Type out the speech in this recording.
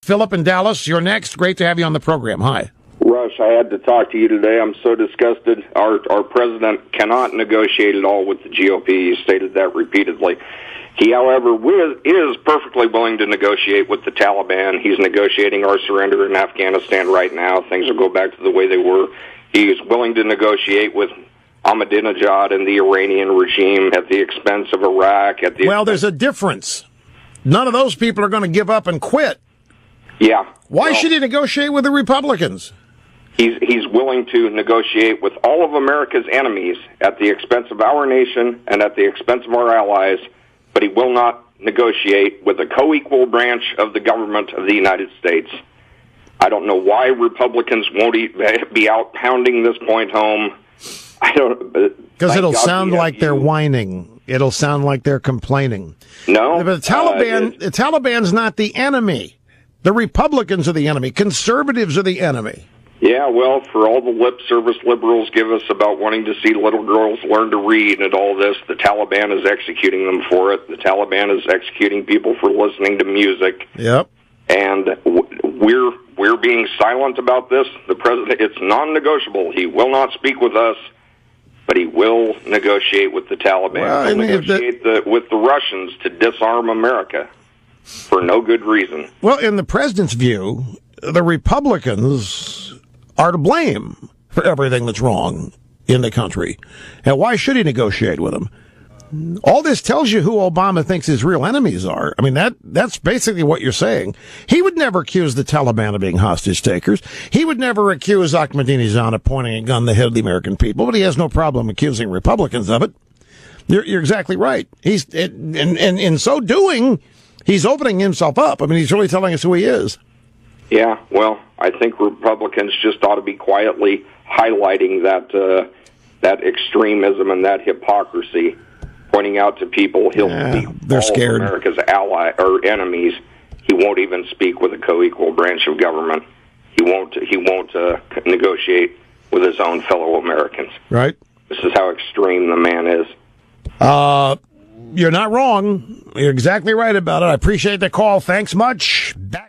Philip in Dallas, you're next. Great to have you on the program. Hi. Rush, I had to talk to you today. I'm so disgusted. Our president cannot negotiate at all with the GOP. He stated that repeatedly. He, however, is perfectly willing to negotiate with the Taliban. He's negotiating our surrender in Afghanistan right now. Things will go back to the way they were. He is willing to negotiate with Ahmadinejad and the Iranian regime at the expense of Iraq. Well, there's a difference. None of those people are going to give up and quit. Yeah. Why should he negotiate with the Republicans? He's willing to negotiate with all of America's enemies at the expense of our nation and at the expense of our allies, but he will not negotiate with a co-equal branch of the government of the United States. I don't know why Republicans won't be out pounding this point home. Because it'll sound like they're whining. It'll sound like they're complaining. No. But the Taliban's not the enemy. The Republicans are the enemy. Conservatives are the enemy. Yeah, well, for all the lip service liberals give us about wanting to see little girls learn to read and all this, the Taliban is executing them for it. The Taliban is executing people for listening to music. Yep. And we're being silent about this. The president, it's non-negotiable. He will not speak with us, but he will negotiate with the Taliban. Well, He'll negotiate with the Russians to disarm America for no good reason. Well, in the president's view, the Republicans are to blame for everything that's wrong in the country. And why should he negotiate with them? All this tells you who Obama thinks his real enemies are. I mean, that's basically what you're saying. He would never accuse the Taliban of being hostage takers. He would never accuse Ahmadinejad of pointing a gun at the head of the American people, but he has no problem accusing Republicans of it. You're exactly right. And in so doing, he's opening himself up. I mean, he's really telling us who he is. Yeah, well, I think Republicans just ought to be quietly highlighting that extremism and that hypocrisy, pointing out to people he'll speak they're scared. America's ally or enemies. He won't even speak with a co-equal branch of government. He won't negotiate with his own fellow Americans. Right. This is how extreme the man is. You're not wrong. You're exactly right about it. I appreciate the call. Thanks much. Back